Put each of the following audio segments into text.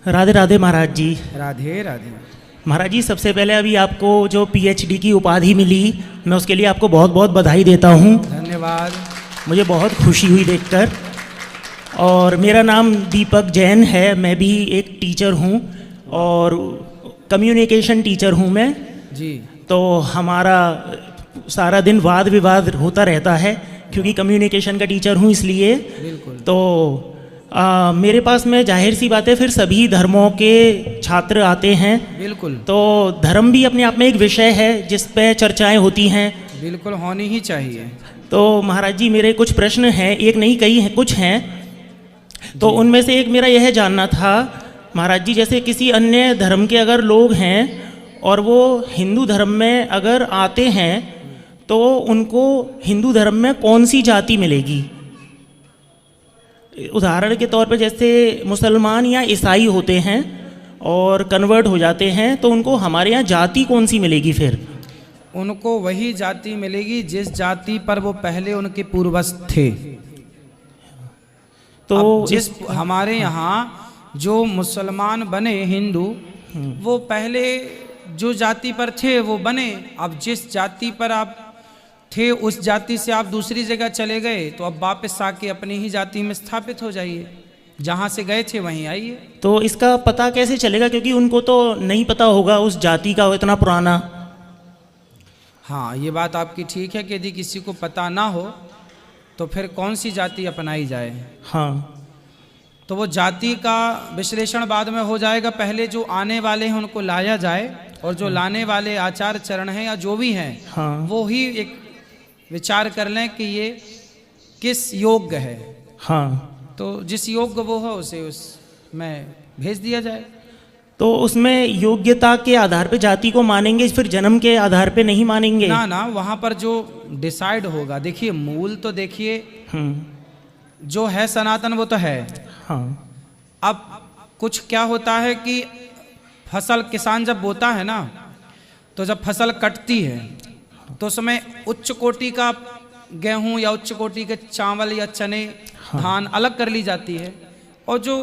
राधे राधे महाराज जी। राधे राधे। महाराज जी, सबसे पहले अभी आपको जो पीएचडी की उपाधि मिली, मैं उसके लिए आपको बहुत बहुत बधाई देता हूँ। धन्यवाद। मुझे बहुत खुशी हुई देखकर। और मेरा नाम दीपक जैन है, मैं भी एक टीचर हूँ और कम्युनिकेशन टीचर हूँ मैं जी। तो हमारा सारा दिन वाद विवाद होता रहता है, क्योंकि कम्युनिकेशन का टीचर हूँ इसलिए। बिल्कुल। तो मेरे पास में जाहिर सी बात है फिर सभी धर्मों के छात्र आते हैं। बिल्कुल। तो धर्म भी अपने आप में एक विषय है जिस पे चर्चाएं होती हैं। बिल्कुल होनी ही चाहिए। तो महाराज जी, मेरे कुछ प्रश्न हैं, एक नहीं कई हैं, कुछ हैं। तो उनमें से एक मेरा यह जानना था महाराज जी, जैसे किसी अन्य धर्म के अगर लोग हैं और वो हिंदू धर्म में अगर आते हैं तो उनको हिंदू धर्म में कौन सी जाति मिलेगी? उदाहरण के तौर पे जैसे मुसलमान या ईसाई होते हैं और कन्वर्ट हो जाते हैं, तो उनको हमारे यहाँ जाति कौन सी मिलेगी फिर? उनको वही जाति मिलेगी जिस जाति पर वो पहले उनके पूर्वज थे। तो जिस हमारे यहाँ जो मुसलमान बने हिंदू, वो पहले जो जाति पर थे वो बने। अब जिस जाति पर आप थे उस जाति से आप दूसरी जगह चले गए तो अब वापस आके अपनी ही जाति में स्थापित हो जाइए, जहाँ से गए थे वहीं आइए। तो इसका पता कैसे चलेगा, क्योंकि उनको तो नहीं पता होगा उस जाति का इतना पुराना। हाँ, ये बात आपकी ठीक है कि यदि किसी को पता ना हो तो फिर कौन सी जाति अपनाई जाए। हाँ। तो वो जाति का विश्लेषण बाद में हो जाएगा। पहले जो आने वाले हैं उनको लाया जाए, और जो लाने वाले आचार चरण हैं या जो भी हैं, हाँ। वो ही एक विचार कर लें कि ये किस योग्य है। हाँ। तो जिस योग्य वो हो उसे उसमें भेज दिया जाए। तो उसमें योग्यता के आधार पे जाति को मानेंगे, फिर जन्म के आधार पे नहीं मानेंगे? ना ना, वहाँ पर जो डिसाइड होगा, देखिए मूल तो देखिए जो है सनातन वो तो है। हाँ। अब कुछ क्या होता है कि फसल किसान जब बोता है ना, तो जब फसल कटती है तो उसमें उच्च कोटि का गेहूं या उच्च कोटि के चावल या चने, हाँ। धान अलग कर ली जाती है, और जो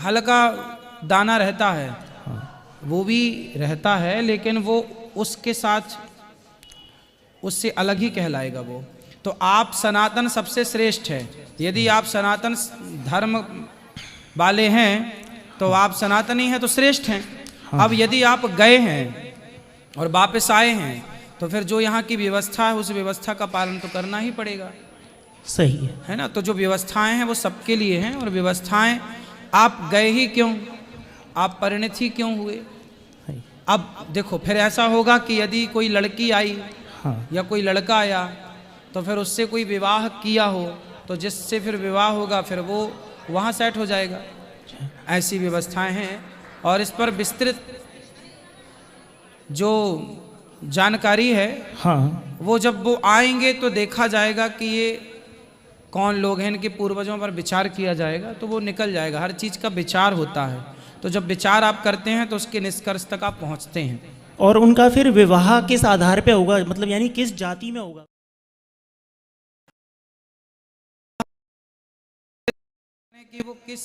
हल्का दाना रहता है वो भी रहता है, लेकिन वो उसके साथ उससे अलग ही कहलाएगा वो। तो आप सनातन सबसे श्रेष्ठ है। यदि आप सनातन धर्म वाले हैं तो आप सनातनी हैं तो श्रेष्ठ हैं। हाँ। अब यदि आप गए हैं और वापस आए हैं तो फिर जो यहाँ की व्यवस्था है उस व्यवस्था का पालन तो करना ही पड़ेगा। सही है ना? तो जो व्यवस्थाएं हैं वो सबके लिए हैं, और व्यवस्थाएं आप गए ही क्यों, आप परिणत ही क्यों हुए। अब देखो, फिर ऐसा होगा कि यदि कोई लड़की आई, हाँ। या कोई लड़का आया, तो फिर उससे कोई विवाह किया हो तो जिससे फिर विवाह होगा फिर वो वहाँ सेट हो जाएगा। ऐसी व्यवस्थाएं हैं, और इस पर विस्तृत जो जानकारी है, हाँ। वो जब वो आएंगे तो देखा जाएगा कि ये कौन लोग हैं, इनके पूर्वजों पर विचार किया जाएगा तो वो निकल जाएगा। हर चीज़ का विचार होता है, तो जब विचार आप करते हैं तो उसके निष्कर्ष तक आप पहुंचते हैं। और उनका फिर विवाह किस आधार पे होगा, मतलब यानी किस जाति में होगा? कि वो किस,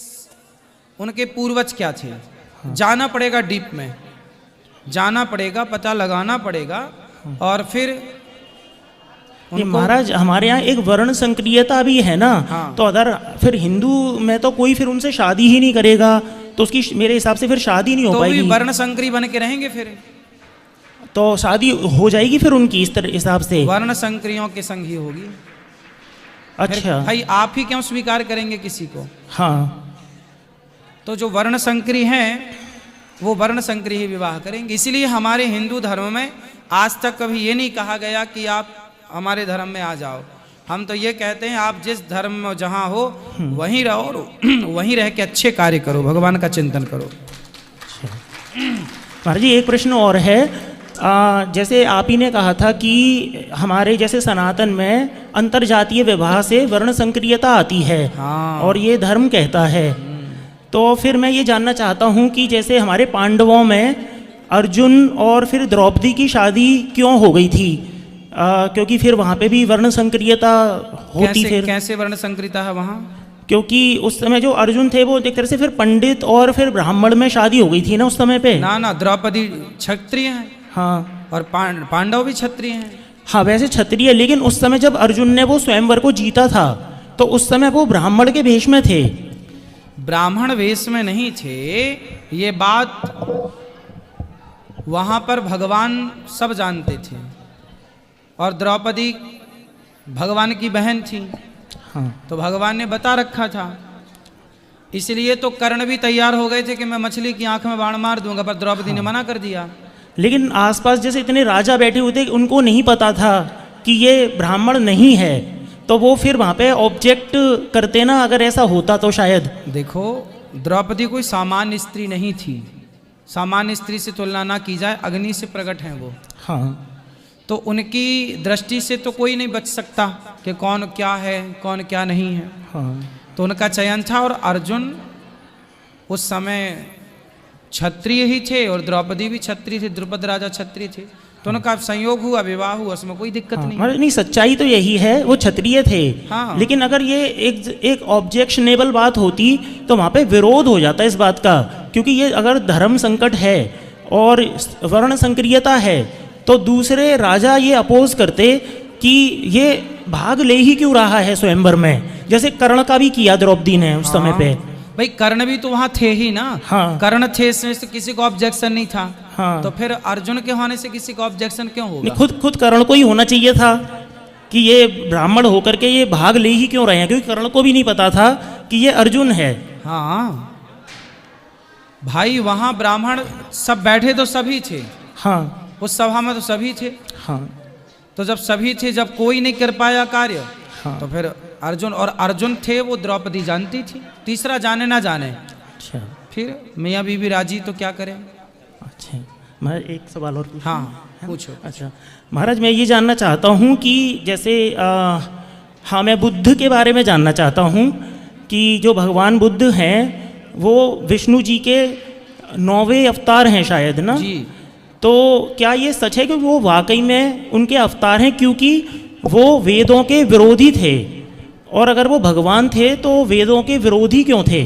उनके पूर्वज क्या थे। हाँ। जाना पड़ेगा, डीप में जाना पड़ेगा, पता लगाना पड़ेगा। हाँ। और फिर महाराज, हमारे यहाँ एक वर्ण संक्रियता भी है ना। हाँ। तो अगर फिर हिंदू में तो कोई फिर उनसे शादी ही नहीं करेगा तो उसकी मेरे हिसाब से फिर शादी नहीं हो पाएगी। तो भी वर्ण संकरी बन के रहेंगे, फिर तो शादी हो जाएगी फिर उनकी इस तरह हिसाब से? वर्ण संक्रियों के संग ही होगी। अच्छा भाई, आप ही क्यों स्वीकार करेंगे किसी को? हाँ। तो जो वर्ण संकरी हैं वो वर्ण संकरी ही विवाह करेंगे। इसीलिए हमारे हिंदू धर्म में आज तक कभी ये नहीं कहा गया कि आप हमारे धर्म में आ जाओ। हम तो ये कहते हैं आप जिस धर्म में जहाँ हो वहीं रहो, और वहीं रह के अच्छे कार्य करो, भगवान का चिंतन करो। महाराज जी, एक प्रश्न और है। जैसे आप ही ने कहा था कि हमारे जैसे सनातन में अंतरजातीय विवाह से वर्ण संक्रियता आती है। हाँ। और ये धर्म कहता है। तो फिर मैं ये जानना चाहता हूँ कि जैसे हमारे पांडवों में अर्जुन और फिर द्रौपदी की शादी क्यों हो गई थी? क्योंकि फिर वहाँ पे भी वर्ण संक्रियता होती। फिर कैसे वर्ण संक्रियता है वहाँ? क्योंकि उस समय जो अर्जुन थे वो एक तरह से फिर पंडित और फिर ब्राह्मण में शादी हो गई थी ना उस समय पे। ना ना, द्रौपदी क्षत्रिय हैं हाँ और पांडव भी क्षत्रिय हैं। हाँ वैसे क्षत्रिय, लेकिन उस समय जब अर्जुन ने वो स्वयंवर को जीता था तो उस समय वो ब्राह्मण के वेश में थे। ब्राह्मण वेश में नहीं थे, ये बात वहां पर भगवान सब जानते थे, और द्रौपदी भगवान की बहन थी, हाँ तो भगवान ने बता रखा था। इसलिए तो कर्ण भी तैयार हो गए थे कि मैं मछली की आंख में बाण मार दूंगा, पर द्रौपदी ने मना कर दिया। लेकिन आसपास जैसे इतने राजा बैठे हुए थे उनको नहीं पता था कि ये ब्राह्मण नहीं है, तो वो फिर वहाँ पे ऑब्जेक्ट करते ना, अगर ऐसा होता तो शायद। देखो, द्रौपदी कोई सामान्य स्त्री नहीं थी, सामान्य स्त्री से तुलना ना की जाए, अग्नि से प्रकट हैं वो। हाँ तो उनकी दृष्टि से तो कोई नहीं बच सकता कि कौन क्या है कौन क्या नहीं है। हाँ तो उनका चयन था, और अर्जुन उस समय क्षत्रिय ही थे और द्रौपदी भी क्षत्रिय थे, द्रुपद राजा क्षत्रिय थे, तो उनका संयोग हुआ, विवाह हुआ, उसमें कोई दिक्कत हाँ, नहीं। नहीं सच्चाई तो यही है, वो क्षत्रिय थे। हाँ। लेकिन अगर ये एक ऑब्जेक्शनेबल बात होती तो वहाँ पे विरोध हो जाता इस बात का, क्योंकि ये अगर धर्म संकट है और वर्ण संक्रियता है तो दूसरे राजा ये अपोज करते कि ये भाग ले ही क्यों रहा है स्वयंवर में, जैसे कर्ण का भी किया द्रौपदी ने उस समय पे। भाई कर्ण भी तो वहां थे ही ना। हाँ। कर्ण थे, इसमें से किसी को ऑब्जेक्शन नहीं था। हाँ। तो फिर अर्जुन के होने से किसी को ऑब्जेक्शन क्यों होगा? खुद कर्ण को ही होना चाहिए था कि ये ब्राह्मण होकर के ये भाग ले ही क्यों रहे हैं, क्योंकि कर्ण को भी नहीं पता था कि ये अर्जुन है। हाँ भाई, वहां ब्राह्मण सब बैठे तो सभी थे। हाँ उस सभा में तो सभी थे। हाँ तो जब सभी थे, जब कोई नहीं कर पाया कार्य, हाँ। तो फिर अर्जुन, और अर्जुन थे वो द्रौपदी जानती थी, तीसरा जाने ना जाने। अच्छा फिर मियाँ बीबी राजी तो क्या करें। अच्छा, मैं एक सवाल और पूछूं? हाँ पूछो। अच्छा महाराज, मैं ये जानना चाहता हूँ कि जैसे हाँ मैं बुद्ध के बारे में जानना चाहता हूँ कि जो भगवान बुद्ध हैं वो विष्णु जी के 9वें अवतार हैं शायद ना जी। तो क्या ये सच है कि वो वाकई में उनके अवतार हैं, क्योंकि वो वेदों के विरोधी थे, और अगर वो भगवान थे तो वेदों के विरोधी क्यों थे?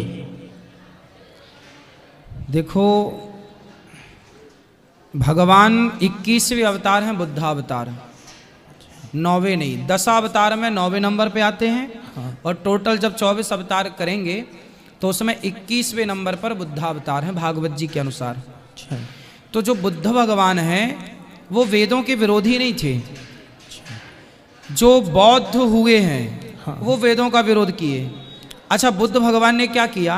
देखो, भगवान 21वें अवतार हैं, बुद्धावतार, 9वें नहीं, 10 अवतार में 9वें नंबर पे आते हैं। हाँ। और टोटल जब 24 अवतार करेंगे तो उसमें 21वें नंबर पर बुद्धावतार हैं भागवत जी के अनुसार। अच्छा तो जो बुद्ध भगवान हैं वो वेदों के विरोधी नहीं थे। जो बौद्ध हुए हैं हाँ। वो वेदों का विरोध किए। अच्छा, बुद्ध भगवान ने क्या किया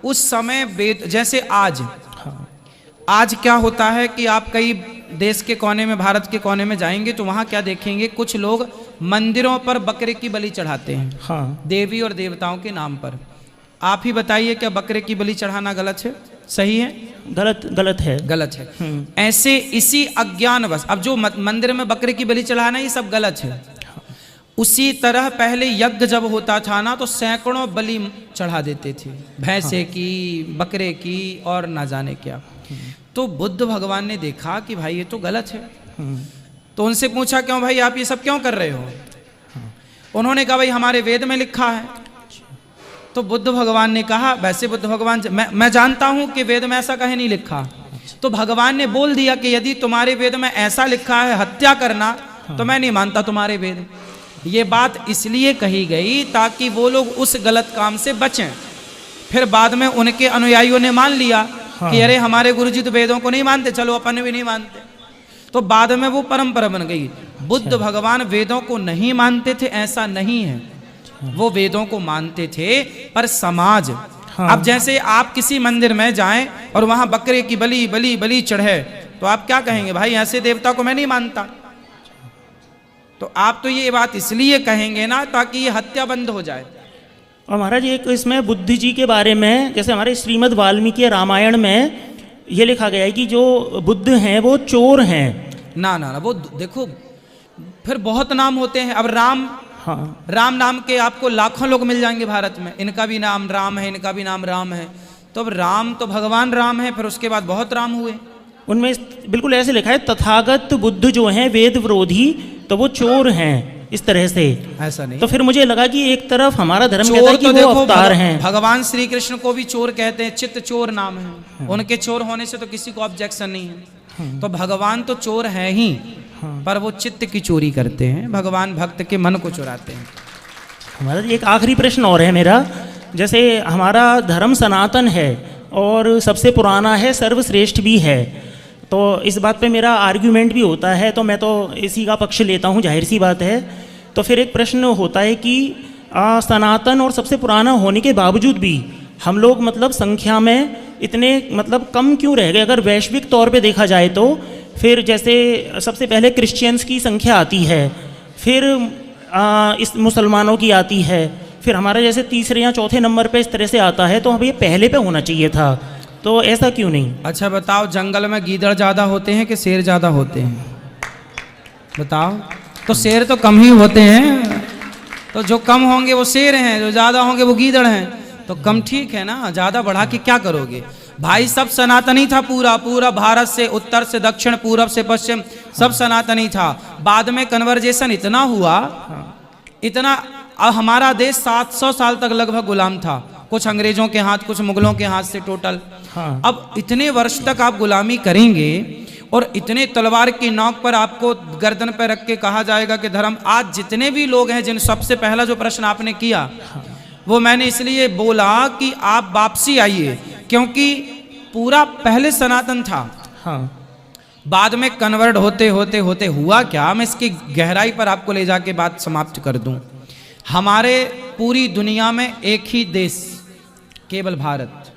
उस समय? वेद, जैसे हाँ आज क्या होता है कि आप कई देश के कोने में, भारत के कोने में जाएंगे तो वहाँ क्या देखेंगे, कुछ लोग मंदिरों पर बकरे की बलि चढ़ाते हैं। हाँ देवी और देवताओं के नाम पर। आप ही बताइए, क्या बकरे की बलि चढ़ाना गलत है? सही है? गलत है। गलत है। ऐसे इसी अज्ञानवश, अब जो मंदिर में बकरे की बलि चढ़ाना ये सब गलत है। उसी तरह पहले यज्ञ जब होता था ना तो सैकड़ों बलि चढ़ा देते थे, भैंसे की, बकरे की और ना जाने क्या। तो बुद्ध भगवान ने देखा कि भाई ये तो गलत है। तो उनसे पूछा, क्यों भाई आप ये सब क्यों कर रहे हो? उन्होंने कहा, भाई हमारे वेद में लिखा है। तो बुद्ध भगवान ने कहा, वैसे बुद्ध भगवान, मैं जानता हूं कि वेद में ऐसा कहीं नहीं लिखा। तो भगवान ने बोल दिया कि यदि तुम्हारे वेद में ऐसा लिखा है हत्या करना, तो मैं नहीं मानता तुम्हारे वेद। ये बात इसलिए कही गई ताकि वो लोग उस गलत काम से बचें। फिर बाद में उनके अनुयायियों ने मान लिया कि अरे हमारे गुरुजी तो वेदों को नहीं मानते, चलो अपन भी नहीं मानते। तो बाद में वो परंपरा बन गई। बुद्ध भगवान वेदों को नहीं मानते थे ऐसा नहीं है, वो वेदों को मानते थे, पर समाज। अब जैसे आप किसी मंदिर में जाएं और वहां बकरे की बलि बलि बलि चढ़े, तो आप क्या कहेंगे, भाई ऐसे देवता को मैं नहीं मानता। तो आप तो ये बात इसलिए कहेंगे ना ताकि ये हत्या बंद हो जाए। और महाराज एक इसमें बुद्ध जी के बारे में, जैसे हमारे श्रीमद् वाल्मीकि रामायण में ये लिखा गया है कि जो बुद्ध हैं वो चोर हैं। ना ना ना, वो देखो फिर बहुत नाम होते हैं। अब राम नाम के आपको लाखों लोग मिल जाएंगे भारत में, इनका भी नाम राम है, इनका भी नाम राम है। तो अब राम तो भगवान राम है, फिर उसके बाद बहुत राम हुए। उनमें बिल्कुल ऐसे लिखा है, तथागत बुद्ध जो हैं वेद विरोधी, तो वो चोर हैं। इस तरह से। ऐसा नहीं। तो फिर मुझे लगा कि एक तरफ हमारा धर्म कहता चोर है कि तो वो देखो अवतार हैं। भगवान श्री कृष्ण को भी चोर कहते हैं, चित्त चोर नाम है उनके, चोर होने से तो किसी को ऑब्जेक्शन नहीं है। तो भगवान तो चोर है ही, पर वो चित्त की चोरी करते हैं, भगवान भक्त के मन को चुराते हैं। हमारा एक आखिरी प्रश्न और है मेरा, जैसे हमारा धर्म सनातन है और सबसे पुराना है, सर्वश्रेष्ठ भी है, तो इस बात पे मेरा आर्ग्यूमेंट भी होता है, तो मैं तो इसी का पक्ष लेता हूँ, जाहिर सी बात है। तो फिर एक प्रश्न होता है कि सनातन और सबसे पुराना होने के बावजूद भी हम लोग मतलब संख्या में इतने मतलब कम क्यों रह गए? अगर वैश्विक तौर पे देखा जाए तो फिर जैसे सबसे पहले क्रिश्चियंस की संख्या आती है, फिर इस मुसलमानों की आती है, फिर हमारा जैसे तीसरे या चौथे नंबर पे इस तरह से आता है, तो अब ये पहले पे होना चाहिए था, तो ऐसा क्यों नहीं? अच्छा बताओ, जंगल में गीदड़ ज़्यादा होते हैं कि शेर ज़्यादा होते हैं? बताओ। तो शेर तो कम ही होते हैं, तो जो कम होंगे वो शेर हैं, जो ज़्यादा होंगे वो गीदड़ हैं। तो कम ठीक है ना, ज़्यादा बढ़ा के क्या करोगे भाई? सब सनातनी था, पूरा पूरा भारत से उत्तर से दक्षिण, पूरब से पश्चिम, सब सनातनी था। बाद में कन्वर्जेशन इतना हुआ, इतना, अब हमारा देश 700 साल तक लगभग गुलाम था, कुछ अंग्रेजों के हाथ, कुछ मुगलों के हाथ से टोटल। अब इतने वर्ष तक आप गुलामी करेंगे और इतने तलवार की नोक पर आपको गर्दन पर रख के कहा जाएगा कि धर्म। आज जितने भी लोग हैं, जिन सबसे पहला जो प्रश्न आपने किया वो मैंने इसलिए बोला कि आप वापसी आइए, क्योंकि पूरा पहले सनातन था, बाद में कन्वर्ट होते होते होते हुआ क्या, मैं इसकी गहराई पर आपको ले जाके बात समाप्त कर दूं। हमारे पूरी दुनिया में एक ही देश, केवल भारत,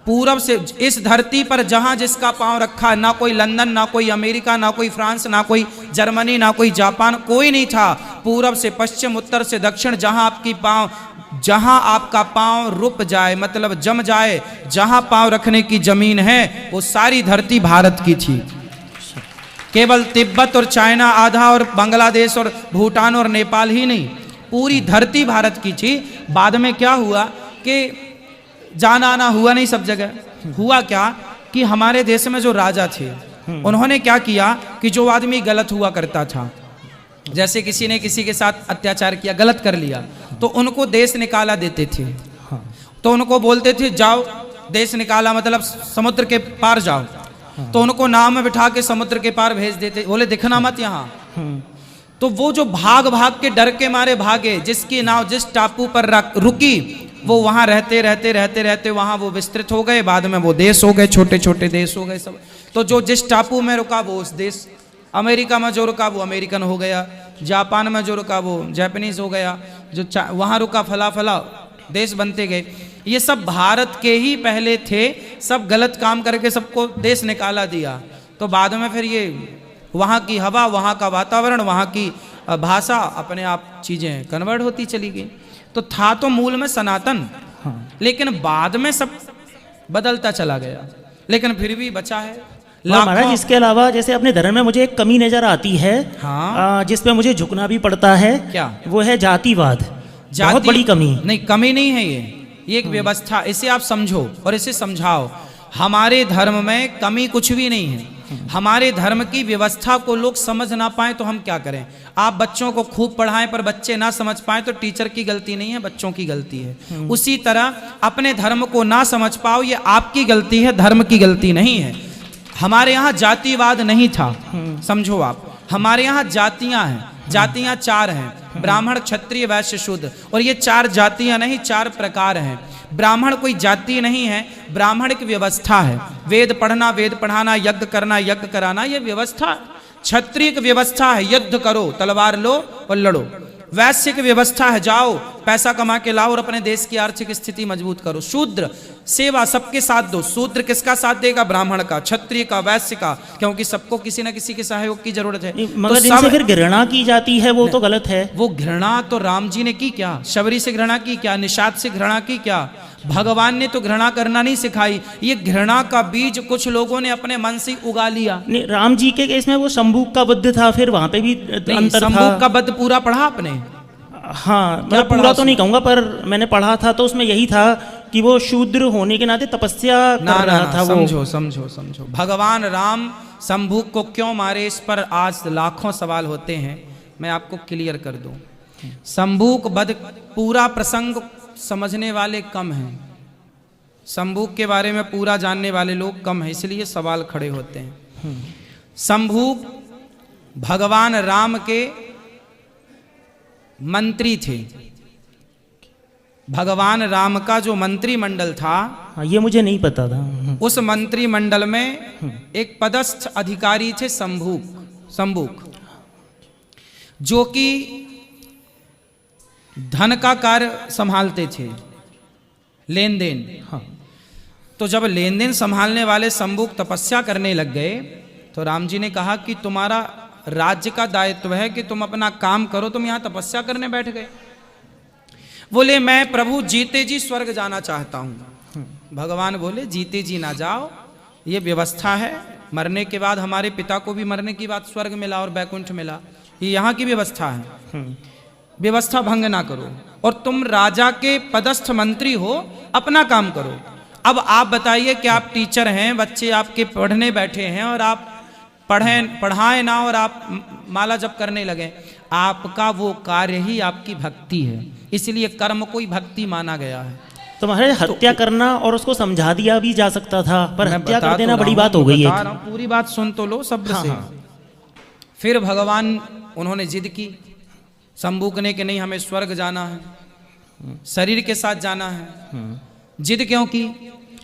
पूरब से इस धरती पर जहां जिसका पांव रखा, ना कोई लंदन, ना कोई अमेरिका, ना कोई फ्रांस, ना कोई जर्मनी, ना कोई जापान, कोई नहीं था। पूरब से पश्चिम, उत्तर से दक्षिण, जहां आपका पांव रुक जाए, मतलब जम जाए, जहां पांव रखने की जमीन है, वो सारी धरती भारत की थी। केवल तिब्बत और चाइना आधा, और बांग्लादेश और भूटान और नेपाल ही नहीं, पूरी धरती भारत की थी। बाद में क्या हुआ कि जाना आना हुआ नहीं सब जगह। हुआ क्या कि हमारे देश में जो राजा थे, उन्होंने क्या किया कि जो आदमी गलत हुआ करता था, जैसे किसी ने किसी के साथ अत्याचार किया, गलत कर लिया, तो उनको देश निकाला देते थे। तो उनको बोलते थे जाओ, देश निकाला मतलब समुद्र के पार जाओ। तो उनको नाव में बिठा के समुद्र के पार भेज देते, बोले दिखना मत यहाँ। तो वो जो भाग भाग के डर के मारे भागे, जिसकी नाव जिस टापू पर रुकी, वो वहां रहते रहते रहते रहते वहां वो विस्तृत हो गए, बाद में वो देश हो गए, छोटे छोटे देश हो गए सब। तो जो जिस टापू में रुका वो उस देश, अमेरिका में जो रुका वो अमेरिकन हो गया, जापान में जो रुका वो जापानीज हो गया, जो वहाँ रुका फला फला देश बनते गए। ये सब भारत के ही पहले थे, सब गलत काम करके सबको देश निकाला दिया। तो बाद में फिर ये वहाँ की हवा, वहाँ का वातावरण, वहाँ की भाषा, अपने आप चीज़ें कन्वर्ट होती चली गई। तो था तो मूल में सनातन, लेकिन बाद में सब बदलता चला गया, लेकिन फिर भी बचा है। महाराज इसके अलावा जैसे अपने धर्म में मुझे एक कमी नजर आती है, जिस पे मुझे झुकना भी पड़ता है, क्या वो है जातिवाद। बहुत बड़ी कमी। नहीं, कमी नहीं है ये एक व्यवस्था, इसे आप समझो और इसे समझाओ। हमारे धर्म में कमी कुछ भी नहीं है। हमारे धर्म की व्यवस्था को लोग समझ ना पाए तो हम क्या करें? आप बच्चों को खूब पढ़ाएं पर बच्चे ना समझ पाए तो टीचर की गलती नहीं है, बच्चों की गलती है। उसी तरह अपने धर्म को ना समझ पाओ, ये आपकी गलती है, धर्म की गलती नहीं है। हमारे यहाँ जातिवाद नहीं था, समझो आप। हमारे यहाँ जातियां हैं, जातियां 4 हैं, ब्राह्मण, क्षत्रिय, वैश्य, शूद्र। और ये 4 जातियां नहीं, 4 प्रकार हैं। ब्राह्मण कोई जाति नहीं है, ब्राह्मण एक व्यवस्था है। वेद पढ़ना, वेद पढ़ाना, यज्ञ करना, यज्ञ कराना, ये व्यवस्था। क्षत्रिय की व्यवस्था है, युद्ध करो, तलवार लो और लड़ो। वैश्य की व्यवस्था है, जाओ पैसा कमा के लाओ और अपने देश की आर्थिक स्थिति मजबूत करो। शूद्र सेवा सबके साथ दो। शूद्र किसका साथ देगा? ब्राह्मण का, क्षत्रिय का, वैश्य का, क्योंकि सबको किसी न किसी के सहयोग की जरूरत है। मगर तो जिनसे फिर घृणा की जाती है वो तो गलत है। वो घृणा तो राम जी ने की क्या? शबरी से घृणा की क्या? निषाद से घृणा की क्या? भगवान ने तो घृणा करना नहीं सिखाई। ये घृणा का बीज कुछ लोगों ने अपने मन से उगा लिया। नहीं, राम जी के केस में वो शंभूक का वध था, फिर वहां पे भी अंतर था। शंभूक का वध पूरा पढ़ा आपने? हाँ, मतलब पूरा तो नहीं कहूंगा, पर मैंने पढ़ा था तो उसमें यही था कि वो शूद्र होने के नाते तपस्या कर रहा था। समझो समझो समझो, भगवान राम शंभूक को क्यों मारे, इस पर आज लाखों सवाल होते हैं। मैं आपको क्लियर कर दूं। संबूक वध पूरा प्रसंग समझने वाले कम हैं, संबूक के बारे में पूरा जानने वाले लोग कम हैं, इसलिए सवाल खड़े होते हैं। संबूक भगवान राम के मंत्री थे, भगवान राम का जो मंत्रिमंडल था, हाँ, ये मुझे नहीं पता था। उस मंत्रिमंडल में एक पदस्थ अधिकारी थे संबूक, जो कि धन का कार्य संभालते थे, लेन देन। हाँ। तो जब लेन देन संभालने वाले संबूक तपस्या करने लग गए तो राम जी ने कहा कि तुम्हारा राज्य का दायित्व है कि तुम अपना काम करो, तुम यहां तपस्या करने बैठ गए। बोले मैं प्रभु जीते जी स्वर्ग जाना चाहता हूं। भगवान बोले जीते जी ना जाओ, ये व्यवस्था है, मरने के बाद हमारे पिता को भी मरने के बाद स्वर्ग मिला और बैकुंठ मिला, ये यहाँ की व्यवस्था है, व्यवस्था भंग ना करो। और तुम राजा के पदस्थ मंत्री हो, अपना काम करो। अब आप बताइए कि आप टीचर हैं, बच्चे आपके पढ़ने बैठे हैं और आप पढ़ाएं ना और आप माला जप करने लगे, आपका वो कार्य ही आपकी भक्ति है, इसलिए कर्म को ही भक्ति माना गया है। तो महाराज हत्या करना और उसको समझा दिया भी जा सकता था, पर हत्या कर देना बड़ी बात हो गई है। पूरी बात सुन तो लो सब्र से। फिर भगवान उन्होंने जिद की, संबूक ने कि नहीं हमें स्वर्ग जाना है, शरीर के साथ जाना है। जिद क्यों की?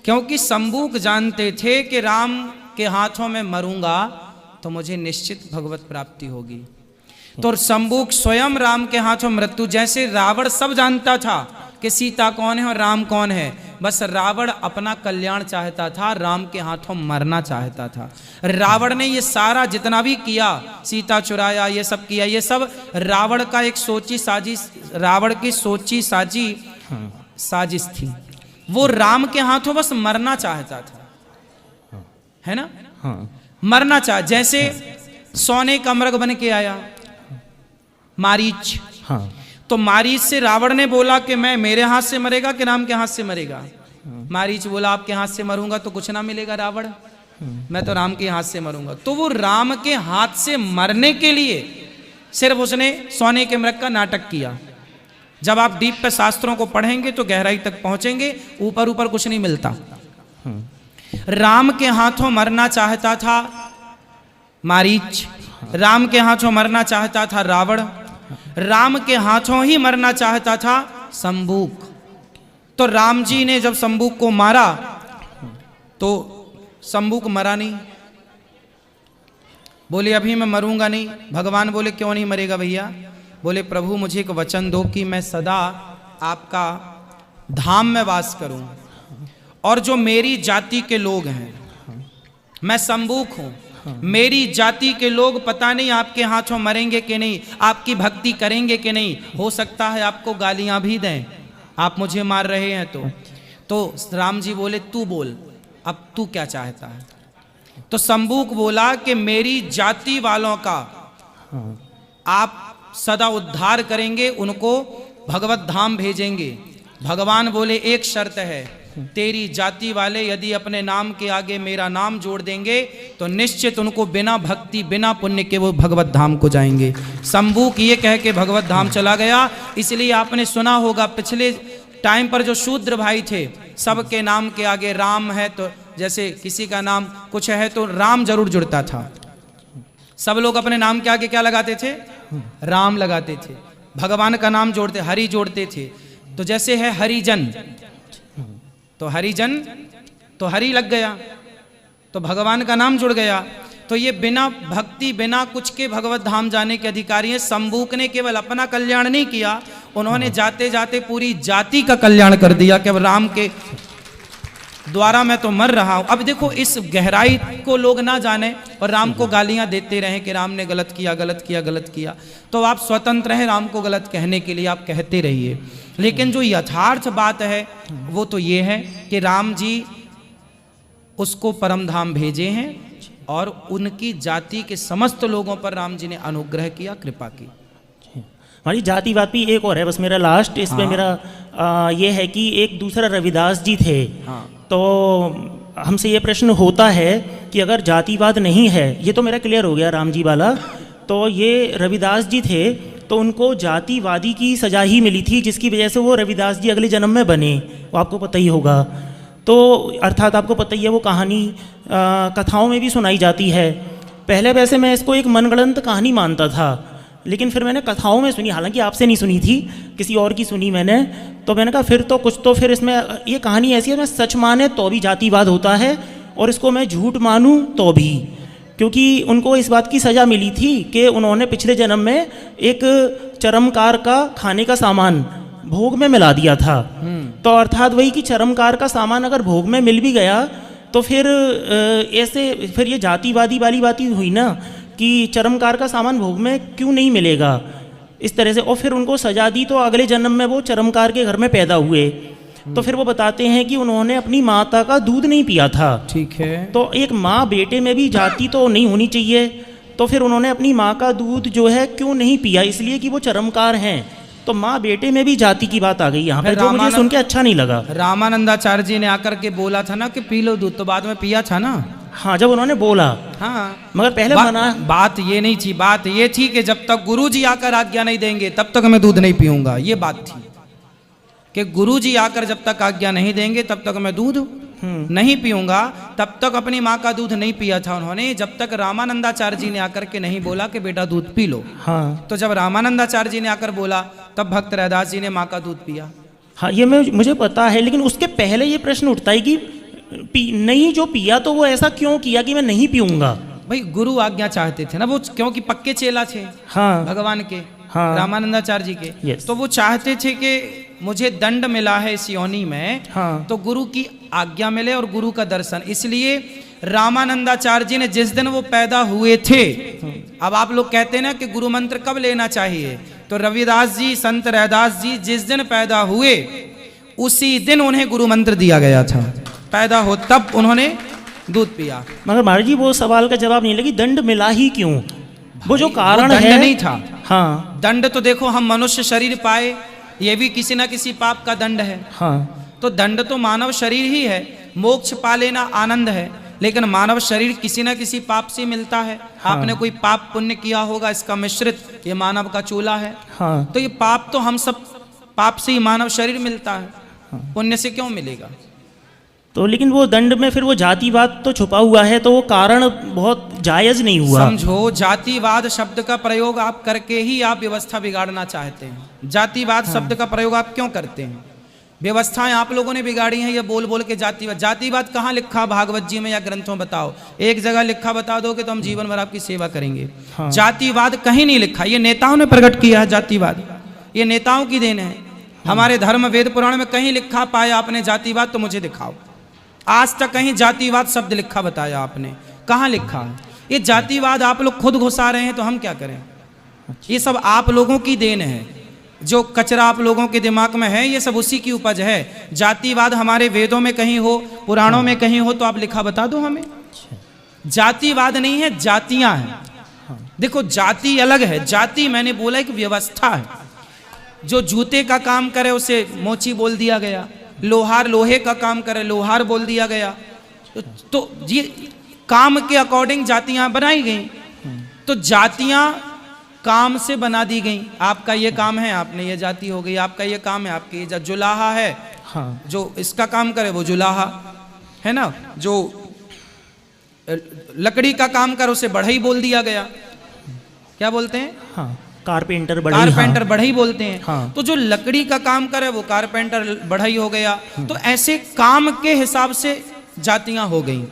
क्योंकि संबूक जानते थे कि राम के हाथों में मरूंगा तो मुझे निश्चित भगवत प्राप्ति होगी। तो संबूक स्वयं राम के हाथों मृत्यु, जैसे रावण सब जानता था कि सीता कौन है और राम कौन है, बस रावण अपना कल्याण चाहता था, राम के हाथों मरना चाहता था। रावण ने ये सारा जितना भी किया, सीता चुराया, ये सब किया, ये सब रावण का एक सोची साजिश, रावण की सोची साजी साजिश थी। वो राम के हाथों बस मरना चाहता था, है ना? मरना चाह, जैसे सोने का मृग बन के आया मारीच। तो मारीच से रावण ने बोला कि मैं मेरे हाथ से मरेगा कि राम के हाथ से मरेगा? मारीच बोला आपके हाथ से मरूंगा तो कुछ ना मिलेगा रावण, मैं तो राम के हाथ से मरूंगा। तो वो राम के हाथ से मरने के लिए सिर्फ उसने सोने के मृग का नाटक किया। जब आप डीप पे शास्त्रों को पढ़ेंगे तो गहराई तक पहुंचेंगे, ऊपर ऊपर कुछ नहीं मिलता। राम के हाथों मरना चाहता था मारीच, राम के हाथों मरना चाहता था रावण, राम के हाथों ही मरना चाहता था संबूक। तो राम जी ने जब संबूक को मारा तो संबूक मरा नहीं, बोले अभी मैं मरूंगा नहीं। भगवान बोले क्यों नहीं मरेगा भैया? बोले प्रभु मुझे एक वचन दो कि मैं सदा आपका धाम में वास करूं, और जो मेरी जाति के लोग हैं, मैं संबूक हूं, मेरी जाति के लोग पता नहीं आपके हाथों मरेंगे कि नहीं, आपकी भक्ति करेंगे कि नहीं, हो सकता है आपको गालियां भी दें, आप मुझे मार रहे हैं तो राम जी बोले तू बोल, अब तू क्या चाहता है? तो संबूक बोला कि मेरी जाति वालों का आप सदा उद्धार करेंगे, उनको भगवत धाम भेजेंगे। भगवान बोले एक शर्त है, तेरी जाति वाले यदि अपने नाम के आगे मेरा नाम जोड़ देंगे तो निश्चित उनको बिना भक्ति बिना पुण्य के वो भगवत धाम को जाएंगे। संबूक ये कह के भगवत धाम चला गया। इसलिए आपने सुना होगा पिछले टाइम पर जो शूद्र भाई थे, सबके नाम के आगे राम है तो जैसे किसी का नाम कुछ है तो राम जरूर जुड़ता था। सब लोग अपने नाम के आगे क्या लगाते थे? राम लगाते थे। भगवान का नाम जोड़ते, हरि जोड़ते थे। तो जैसे है हरिजन, तो हरिजन तो हरि लग गया, तो भगवान का नाम जुड़ गया। तो ये बिना भक्ति बिना कुछ के भगवत धाम जाने के अधिकारी हैं। संबूक ने केवल अपना कल्याण नहीं किया, उन्होंने जाते जाते पूरी जाति का कल्याण कर दिया कि अब राम के द्वारा मैं तो मर रहा हूं। अब देखो इस गहराई को लोग ना जाने और राम को गालियां देते रहें कि राम ने गलत किया गलत किया गलत किया, तो आप स्वतंत्र हैं राम को गलत कहने के लिए, आप कहते रहिए। लेकिन जो यथार्थ बात है वो तो ये है कि राम जी उसको परम धाम भेजे हैं और उनकी जाति के समस्त लोगों पर राम जी ने अनुग्रह किया, कृपा की। हमारी जातिवाद भी एक और है, बस मेरा लास्ट इस पे मेरा ये है कि एक दूसरा रविदास जी थे। तो हमसे ये प्रश्न होता है कि अगर जातिवाद नहीं है, ये तो मेरा क्लियर हो गया राम जी वाला, तो ये रविदास जी थे, तो उनको जातिवादी की सज़ा ही मिली थी, जिसकी वजह से वो रविदास जी अगले जन्म में बने, वो आपको पता ही होगा। तो अर्थात आपको पता ही है, वो कहानी कथाओं में भी सुनाई जाती है। पहले वैसे मैं इसको एक मनगढ़ंत कहानी मानता था, लेकिन फिर मैंने कथाओं में सुनी, हालांकि आपसे नहीं सुनी थी, किसी और की सुनी मैंने। तो मैंने कहा फिर तो कुछ तो फिर इसमें, ये कहानी ऐसी है, मैं सच माने तो भी जातिवाद होता है और इसको मैं झूठ मानूं तो भी, क्योंकि उनको इस बात की सज़ा मिली थी कि उन्होंने पिछले जन्म में एक चरमकार का खाने का सामान भोग में मिला दिया था। तो अर्थात वही कि चरमकार का सामान अगर भोग में मिल भी गया तो फिर ऐसे फिर ये जातिवादी वाली बात ही हुई ना, कि चरमकार का सामान भोग में क्यों नहीं मिलेगा, इस तरह से। और फिर उनको सजा दी, तो अगले जन्म में वो चरमकार के घर में पैदा हुए। तो फिर वो बताते हैं कि उन्होंने अपनी माता का दूध नहीं पिया था। ठीक है। तो एक माँ बेटे में भी जाति तो नहीं होनी चाहिए, तो फिर उन्होंने अपनी माँ का दूध जो है क्यों नहीं पिया, इसलिए कि वो चरमकार हैं। तो माँ बेटे में भी जाति की बात आ गई यहाँ पे, जो मुझे सुन के अच्छा नहीं लगा। रामानंदाचार्य जी ने आकर के बोला था ना कि पी लो दूध, तो बाद में पिया था ना। हाँ, जब उन्होंने बोला, हाँ, मगर पहले मना। बात ये नहीं थी, बात ये थी कि जब तक गुरुजी आकर आज्ञा नहीं देंगे तब तक मैं दूध नहीं पीऊंगा, ये बात थी कि गुरुजी आकर जब तक आज्ञा नहीं देंगे तब तक मैं दूध नहीं पीऊंगा। तब तक अपनी माँ का दूध नहीं पिया था उन्होंने, जब तक रामानंदाचार्य जी ने आकर के नहीं बोला कि बेटा दूध पी लो। हाँ, तो जब रामानंदाचार्य जी ने आकर बोला तब भक्त रैदास जी ने माँ का दूध पिया। हाँ, ये मुझे पता है, लेकिन उसके पहले ये प्रश्न उठता है कि नहीं जो पिया तो वो ऐसा क्यों किया कि मैं नहीं पीऊंगा। भाई गुरु आज्ञा चाहते थे ना वो, क्योंकि पक्के चेला थे हाँ, भगवान के, हाँ, रामानंदाचार्य जी के। Yes. तो वो चाहते थे कि मुझे दंड मिला है इस योनि में, हाँ, तो गुरु की आज्ञा मिले और गुरु का दर्शन। इसलिए रामानंदाचार्य जी ने जिस दिन वो पैदा हुए थे, अब आप लोग कहते हैं ना कि गुरु मंत्र कब लेना चाहिए, तो रविदास जी, संत रैदास जी जिस दिन पैदा हुए उसी दिन उन्हें गुरु मंत्र दिया गया था। पैदा हो तब उन्होंने दूध पिया। मगर महाराज जी वो सवाल का जवाब नहीं लगी, दंड मिला ही क्यों, वो जो कारण दंड है नहीं था। हाँ, दंड तो देखो हम मनुष्य शरीर पाए, ये भी किसी ना किसी पाप का दंड है। हाँ, तो दंड तो मानव शरीर ही है, मोक्ष पा लेना आनंद है, लेकिन मानव शरीर किसी ना किसी पाप से मिलता है। हाँ, आपने कोई पाप पुण्य किया होगा, इसका मिश्रित ये मानव का चूल्हा है। हाँ, तो ये पाप तो हम सब पाप से ही मानव शरीर मिलता है, हाँ, पुण्य से क्यों मिलेगा। तो लेकिन वो दंड में फिर वो जातिवाद तो छुपा हुआ है, तो वो कारण बहुत जायज नहीं हुआ। समझो, जातिवाद शब्द का प्रयोग आप करके ही आप व्यवस्था बिगाड़ना चाहते हैं। जातिवाद हाँ, शब्द का प्रयोग आप क्यों करते हैं। व्यवस्थाएं आप लोगों ने बिगाड़ी हैं, ये बोल बोल के जातिवाद। जातिवाद कहाँ लिखा भागवत जी में या ग्रंथों में, बताओ एक जगह लिखा बता दो कि तो हम जीवन भर आपकी सेवा करेंगे। हाँ, जातिवाद कहीं नहीं लिखा, ये नेताओं ने प्रकट किया है। जातिवाद ये नेताओं की देन है। हमारे धर्म वेद पुराण में कहीं लिखा पाया आपने जातिवाद, तो मुझे दिखाओ। आज तक कहीं जातिवाद शब्द लिखा बताया आपने, कहाँ लिखा है। ये जातिवाद आप लोग खुद घुसा रहे हैं, तो हम क्या करें। ये सब आप लोगों की देन है, जो कचरा आप लोगों के दिमाग में है ये सब उसी की उपज है। जातिवाद हमारे वेदों में कहीं हो, पुराणों में कहीं हो, तो आप लिखा बता दो हमें। जातिवाद नहीं है, जातियां हैं। देखो जाति अलग है, जाति मैंने बोला एक व्यवस्था है। जो जूते का काम करे उसे मोची बोल दिया गया, लोहार लोहे का काम करे लोहार बोल दिया गया। तो ये काम के अकॉर्डिंग जातियां बनाई गई। तो जातियां काम से बना दी गई। आपका ये काम है, आपने ये जाति हो गई। आपका ये काम है, आपकी ये जुलाहा है। हाँ, जो इसका काम करे वो जुलाहा है ना। जो लकड़ी का काम करे उसे बढ़ई बोल दिया गया। क्या बोलते हैं। हाँ, कारपेंटर बढ़ई। कारपेंटर हाँ, बढ़ई बोलते हैं। हाँ, तो जो लकड़ी का काम करे वो कारपेंटर बढ़ई हो गया। तो ऐसे काम के हिसाब से जातियां हो गई।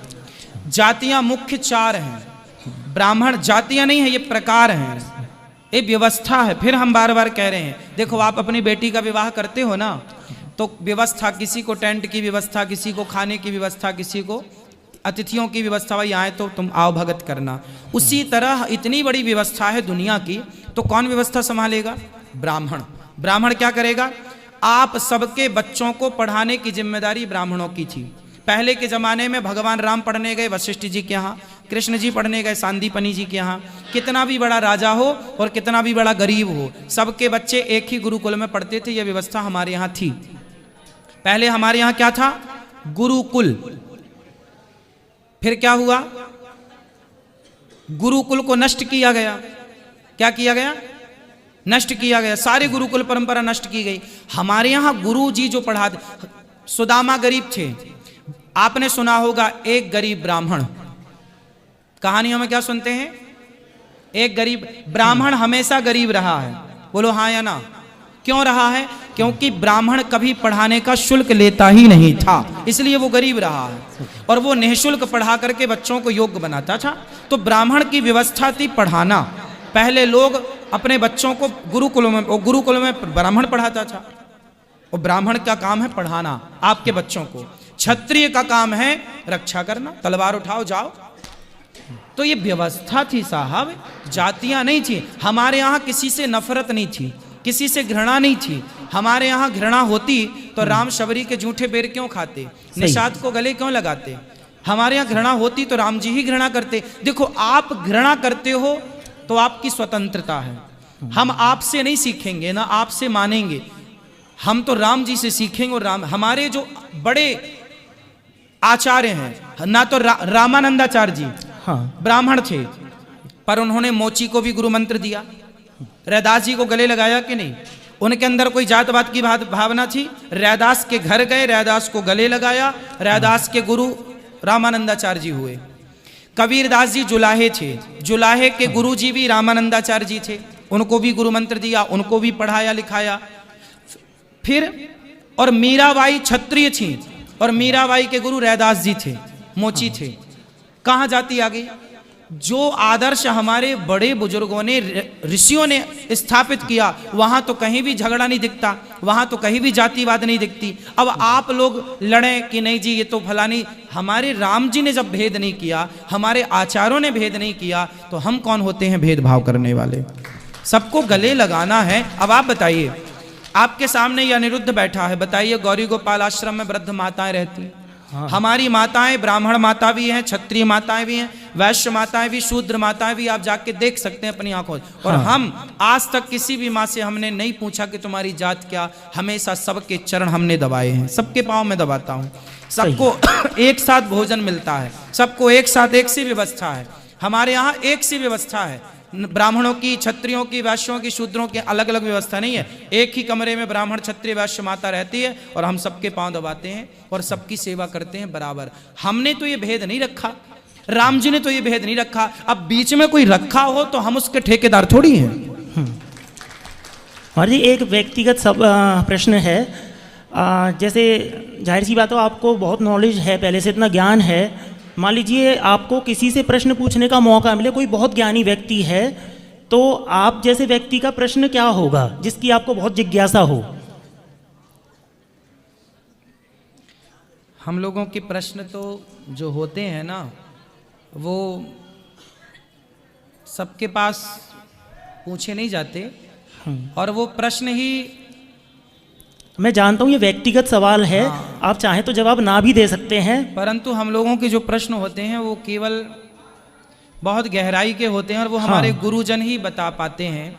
जातियां मुख्य 4 हैं। ब्राह्मण जातियां नहीं है, ये प्रकार हैं, ये व्यवस्था है। फिर हम बार बार कह रहे हैं, देखो आप अपनी बेटी का विवाह करते हो ना, तो व्यवस्था, किसी को टेंट की व्यवस्था, किसी को खाने की व्यवस्था, किसी को अतिथियों की व्यवस्था, भाई आए तो तुम आओ भगत करना। उसी तरह इतनी बड़ी व्यवस्था है दुनिया की, तो कौन व्यवस्था संभालेगा। ब्राह्मण। ब्राह्मण क्या करेगा। आप सबके बच्चों को पढ़ाने की जिम्मेदारी ब्राह्मणों की थी। पहले के जमाने में भगवान राम पढ़ने गए वशिष्ठ जी के यहाँ, कृष्ण जी पढ़ने गए सांदीपनी जी के यहाँ। कितना भी बड़ा राजा हो और कितना भी बड़ा गरीब हो, सबके बच्चे एक ही गुरुकुल में पढ़ते थे। यह व्यवस्था हमारे यहाँ थी। पहले हमारे यहाँ क्या था, गुरुकुल। फिर क्या हुआ, गुरुकुल को नष्ट किया गया। क्या किया गया? नष्ट किया गया, सारे गुरुकुल परंपरा नष्ट की गई। हमारे यहाँ गुरु जी जो पढ़ाते, सुदामा गरीब थे, आपने सुना होगा एक गरीब ब्राह्मण, कहानियों में क्या सुनते हैं? एक गरीब ब्राह्मण हमेशा गरीब रहा है, बोलो हाँ या ना? क्यों रहा है? क्योंकि ब्राह्मण कभी पढ़ाने का शुल्क लेता ही नहीं था, इसलिए वो गरीब रहा है। और वो निःशुल्क पढ़ा करके बच्चों को योग्य बनाता था। तो ब्राह्मण की व्यवस्था थी पढ़ाना। पहले लोग अपने बच्चों को गुरुकुल में ब्राह्मण पढ़ाता था, और ब्राह्मण का काम है पढ़ाना आपके बच्चों को। क्षत्रिय का काम है रक्षा करना, तलवार उठाओ जाओ। तो ये व्यवस्था थी साहब, जातियां नहीं थी। हमारे यहाँ किसी से नफरत नहीं थी, किसी से घृणा नहीं थी। हमारे यहाँ घृणा होती तो राम शबरी के जूठे बेर क्यों खाते, निषाद को गले क्यों लगाते? हमारे यहाँ घृणा होती तो राम जी ही घृणा करते। देखो, आप घृणा करते हो तो आपकी स्वतंत्रता है, हम आपसे नहीं सीखेंगे ना आपसे मानेंगे, हम तो राम जी से सीखेंगे। और राम हमारे जो बड़े आचार्य हैं ना, तो रामानंदाचार्य जी ब्राह्मण थे, पर उन्होंने मोची को भी गुरु मंत्र दिया। रैदास जी को गले लगाया कि नहीं? उनके अंदर कोई जातवाद की भावना थी? रैदास के घर गए, रैदास को गले लगाया, रैदास के गुरु रामानंदाचार्य जी हुए। कबीरदास जी जुलाहे थे, जुलाहे के गुरु जी भी रामानंदाचार्य जी थे, उनको भी गुरु मंत्र दिया, उनको भी पढ़ाया लिखाया। फिर और मीराबाई क्षत्रिय थी, और मीराबाई के गुरु रैदास जी थे, मोची थे। कहाँ जाती आ गई? जो आदर्श हमारे बड़े बुजुर्गों ने, ऋषियों ने स्थापित किया, वहां तो कहीं भी झगड़ा नहीं दिखता, वहां तो कहीं भी जातिवाद नहीं दिखती। अब आप लोग लड़े कि नहीं जी ये तो फलानी, हमारे राम जी ने जब भेद नहीं किया, हमारे आचार्यों ने भेद नहीं किया, तो हम कौन होते हैं भेदभाव करने वाले? सबको गले लगाना है। अब आप बताइए, आपके सामने ये अनिरुद्ध बैठा है, बताइए गौरी गोपाल आश्रम में वृद्ध माताएं रहती हैं। हमारी माताएं, ब्राह्मण माता भी हैं, क्षत्रिय माताएं भी हैं, वैश्य माताएं भी, शूद्र माताएं भी, आप जाके देख सकते हैं अपनी आंखों। और हम आज तक किसी भी माँ से हमने नहीं पूछा कि तुम्हारी जात क्या, हमेशा सबके चरण हमने दबाए हैं, सबके पांव में दबाता हूँ। सबको एक साथ भोजन मिलता है, सबको एक साथ एक सी व्यवस्था है। हमारे यहाँ एक सी व्यवस्था है, ब्राह्मणों की, क्षत्रियों की, वैश्यों की, शूद्रों की अलग अलग व्यवस्था नहीं है। एक ही कमरे में ब्राह्मण, क्षत्रिय, वैश्य माता रहती है, और हम सबके पांव दबाते हैं और सबकी सेवा करते हैं बराबर। हमने तो ये भेद नहीं रखा, राम जी ने तो ये भेद नहीं रखा। अब बीच में कोई रखा हो तो हम उसके ठेकेदार थोड़ी हैं। और जी एक व्यक्तिगत सब प्रश्न है, जैसे जाहिर सी बात हो आपको बहुत नॉलेज है, पहले से इतना ज्ञान है, मान लीजिए आपको किसी से प्रश्न पूछने का मौका मिले, कोई बहुत ज्ञानी व्यक्ति है, तो आप जैसे व्यक्ति का प्रश्न क्या होगा जिसकी आपको बहुत जिज्ञासा हो? हम लोगों के प्रश्न तो जो होते हैं ना, वो सबके पास पूछे नहीं जाते, और वो प्रश्न ही, मैं जानता हूँ ये व्यक्तिगत सवाल है, आप चाहें तो जवाब ना भी दे सकते हैं, परंतु हम लोगों के जो प्रश्न होते हैं वो केवल बहुत गहराई के होते हैं, और वो हमारे गुरुजन ही बता पाते हैं।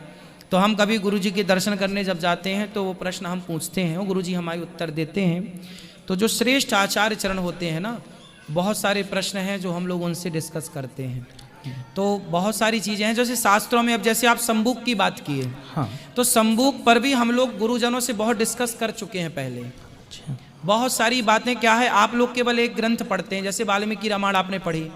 तो हम कभी गुरुजी के दर्शन करने जब जाते हैं तो वो प्रश्न हम पूछते हैं, वो गुरुजी हमारे उत्तर देते हैं। तो जो श्रेष्ठ आचार्य चरण होते हैं ना, बहुत सारे प्रश्न हैं जो हम लोग उनसे डिस्कस करते हैं। तो बहुत सारी चीज़ें हैं, जैसे शास्त्रों में, अब जैसे आप संबूक की बात किए, तो संबूक पर भी हम लोग गुरुजनों से बहुत डिस्कस कर चुके हैं पहले। बहुत सारी बातें क्या है, आप लोग केवल एक ग्रंथ पढ़ते हैं, जैसे वाल्मीकि रामायण आपने पढ़ी,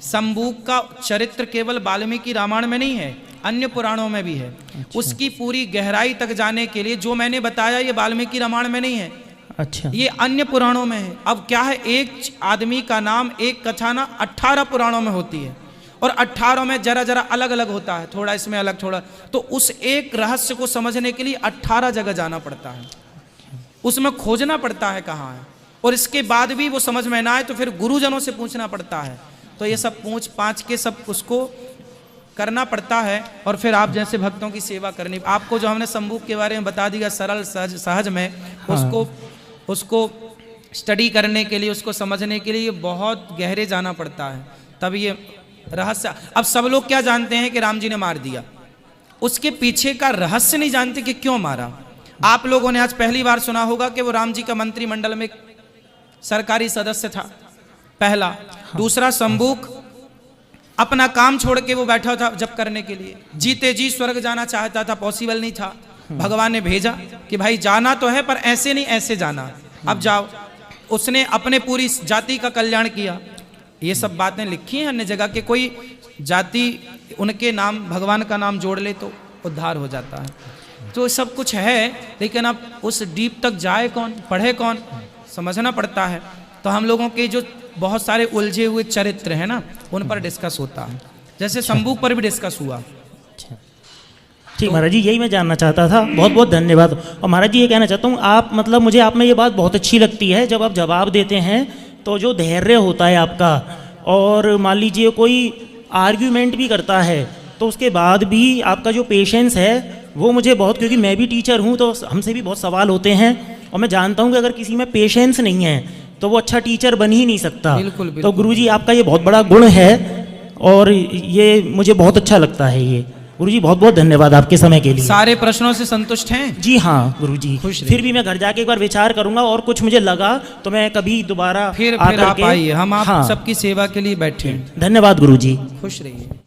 संबूक का चरित्र केवल वाल्मीकि रामायण में नहीं है, अन्य पुराणों में भी है। उसकी पूरी गहराई तक जाने के लिए जो मैंने बताया ये वाल्मीकि रामायण में नहीं है, अच्छा, ये अन्य पुराणों में है। अब क्या है, एक आदमी का नाम, एक कथा ना 18 पुराणों में होती है, और 18 में जरा जरा अलग अलग होता है, थोड़ा इसमें अलग थोड़ा। तो उस एक रहस्य को समझने के लिए 18 जगह जाना पड़ता है, उसमें खोजना पड़ता है कहाँ है, और इसके बाद भी वो समझ में ना आए तो फिर गुरुजनों से पूछना पड़ता है। तो ये सब पूछ पाछ के सब उसको करना पड़ता है, और फिर आप जैसे भक्तों की सेवा करनी। आपको जो हमने संबूक के बारे में बता दिया सरल सहज में, उसको स्टडी करने के लिए, उसको समझने के लिए बहुत गहरे जाना पड़ता है, तब ये रहस्य। अब सब लोग क्या जानते हैं कि राम जी ने मार दिया, उसके पीछे का रहस्य नहीं जानते कि क्यों मारा। आप लोगों ने आज पहली बार सुना होगा कि वो राम जी का मंत्रिमंडल में सरकारी सदस्य था, पहला। दूसरा, संबूक अपना काम छोड़ के वो बैठा था जप करने के लिए, जीते जी स्वर्ग जाना चाहता था, पॉसिबल नहीं था। भगवान ने भेजा कि भाई जाना तो है पर ऐसे नहीं, ऐसे जाना, अब जाओ। उसने अपने पूरी जाति का कल्याण किया। ये सब बातें लिखी हैं अन्य जगह के, कोई जाति उनके नाम भगवान का नाम जोड़ ले तो उद्धार हो जाता है। तो सब कुछ है, लेकिन अब उस डीप तक जाए कौन, पढ़े कौन, समझना पड़ता है। तो हम लोगों के जो बहुत सारे उलझे हुए चरित्र हैं ना, उन पर डिस्कस होता है, जैसे शंभू पर भी डिस्कस हुआ। ठीक महाराज जी, यही मैं जानना चाहता था। बहुत बहुत धन्यवाद। और महाराज जी ये कहना चाहता हूँ, आप मतलब मुझे आप में ये बात बहुत अच्छी लगती है, जब आप जवाब देते हैं तो जो धैर्य होता है आपका, और मान लीजिए कोई आर्ग्यूमेंट भी करता है तो उसके बाद भी आपका जो पेशेंस है वो मुझे बहुत, क्योंकि मैं भी टीचर हूँ तो हमसे भी बहुत सवाल होते हैं, और मैं जानता हूँ कि अगर किसी में पेशेंस नहीं है तो वो अच्छा टीचर बन ही नहीं सकता। बिल्कुल, बिल्कुल। तो गुरुजी आपका ये बहुत बड़ा गुण है और ये मुझे बहुत अच्छा लगता है। ये गुरुजी बहुत बहुत धन्यवाद आपके समय के लिए। सारे प्रश्नों से संतुष्ट हैं? जी हाँ गुरुजी, खुश रहिए। फिर भी मैं घर जाके एक बार विचार करूंगा, और कुछ मुझे लगा तो मैं कभी दोबारा फिर आकर आप के- आइए, हम आप हाँ, सबकी सेवा के लिए बैठे हैं। धन्यवाद गुरुजी। खुश रहिए।